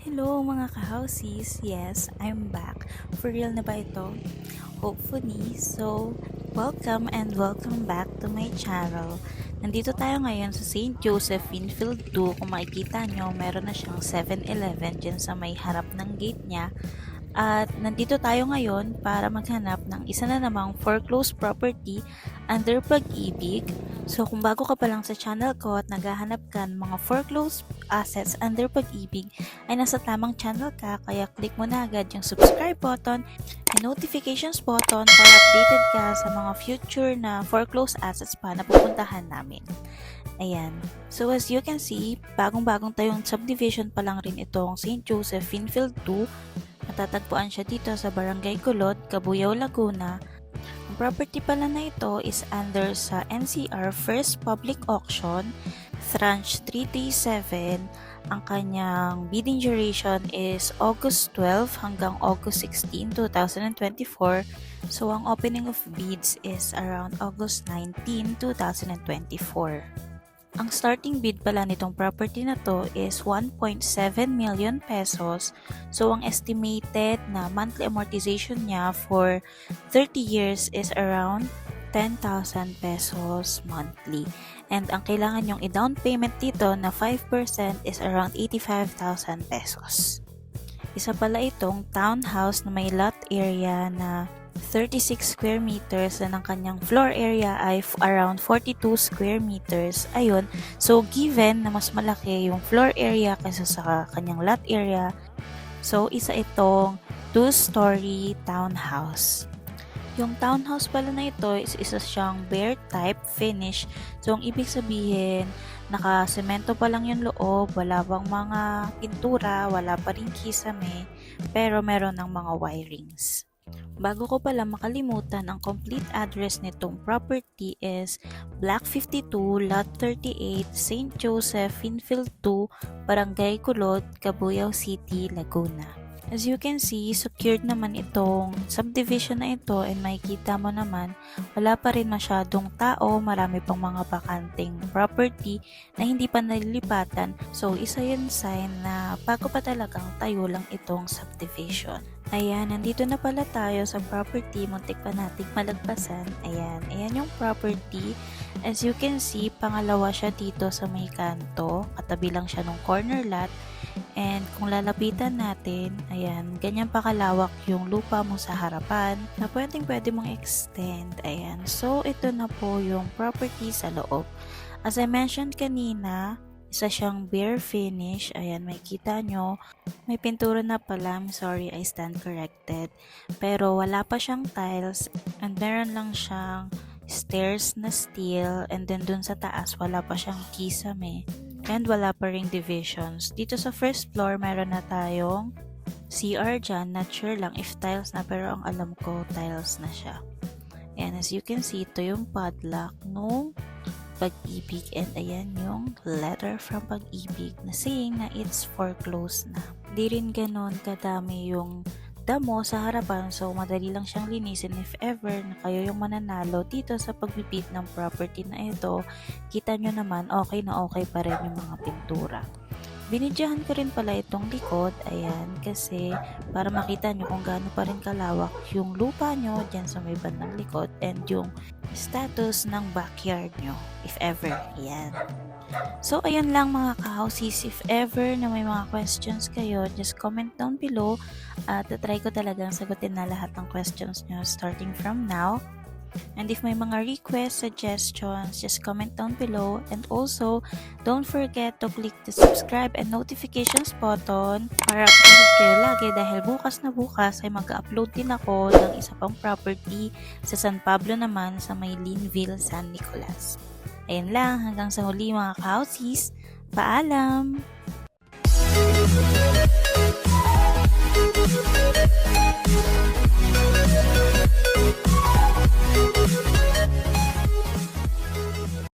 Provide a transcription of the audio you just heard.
Hello mga ka-housies! Yes, I'm back. For real na ba ito? Hopefully. So, welcome and welcome back to my channel. Nandito tayo ngayon sa St. Joseph Winfield 2. Kung makikita nyo, meron na siyang 7-Eleven dyan sa may harap ng gate niya. At nandito tayo ngayon para maghanap ng isa na namang foreclosed property under Pag-ibig. So kung bago ka pa lang sa channel ko at naghahanap ka ng mga foreclosed assets under Pag-ibig, ay nasa tamang channel ka, kaya click mo na agad yung subscribe button and notifications button para updated ka sa mga future na foreclosed assets pa na pupuntahan namin. Ayan. So as you can see, bagong-bagong tayong subdivision pa lang rin itong St. Joseph Winfield 2. Matatagpuan siya dito sa Barangay Kulot, Cabuyao, Laguna. Ang property pala na ito is under sa NCR First Public Auction, Tranche 337. Ang kanyang bidding duration is August 12 hanggang August 16, 2024. So, ang opening of bids is around August 19, 2024. Ang starting bid pala nitong property na to is 1.7 million pesos. So, ang estimated na monthly amortization niya for 30 years is around 10,000 pesos monthly. And ang kailangan yung i-down payment dito na 5% is around 85,000 pesos. Isa pala itong townhouse na may lot area na 36 square meters na ng kanyang floor area ay around 42 square meters. Ayun, so given na mas malaki yung floor area kaysa sa kanyang lot area, so isa itong 2-story townhouse. Yung townhouse pala na ito is isa siyang bare type finish. So ang ibig sabihin, naka-semento pa lang yung loob, wala bang mga pintura, wala pa rin kisame, pero meron ng mga wirings. Bago ko pala makalimutan, ang complete address nitong property is Block 52, Lot 38, St. Joseph, Winfield 2, Barangay Kulot, Cabuyao City, Laguna. As you can see, secured naman itong subdivision na ito, and makikita mo naman, wala pa rin masyadong tao, marami pang mga bakanting property na hindi pa nalilipatan. So, isa yun sign na bago pa talagang tayo lang itong subdivision. Ayan, nandito na pala tayo sa property, muntik pa nating malagpasan. Ayan yung property. As you can see, pangalawa siya dito sa may kanto, katabi lang siya ng corner lot. And kung lalapitan natin, ayan, ganyan pa kalawak yung lupa mo sa harapan na pwede mong extend. Ayan, so ito na po yung property sa loob. As I mentioned kanina, isa siyang bare finish. Ayan, makikita nyo. May pintura na pala. I'm sorry, I stand corrected. Pero wala pa siyang tiles. And meron lang siyang stairs na steel. And then dun sa taas, wala pa siyang kisame. And wala pa ring divisions. Dito sa first floor, meron na tayong CR dyan. Not sure lang if tiles na, pero ang alam ko, tiles na siya. And as you can see, ito yung padlock nung Pag-ibig, and ayan yung letter from Pag-ibig na saying na it's foreclosed na. Di rin ganon kadami yung damo sa harapan, so madali lang siyang linisin if ever na kayo yung mananalo dito sa pagbibid ng property na ito. Kita nyo naman okay na okay pa rin yung mga pintura. Binidyahan ko rin pala itong likod, ayan, kasi para makita nyo kung gaano pa rin kalawak yung lupa nyo dyan sa may bandang likod and yung status ng backyard nyo, if ever, ayan. So, ayan lang mga ka-housies. If ever na may mga questions kayo, just comment down below at try ko talagang sagutin na lahat ng questions nyo starting from now. And if may mga requests, suggestions, just comment down below. And also, don't forget to click the subscribe and notifications button para updated kayo lagi, dahil bukas na bukas ay mag-upload din ako ng isa pang property sa San Pablo naman, sa may Linville, San Nicolas. Ayan lang, hanggang sa huli mga ka-housies. Paalam!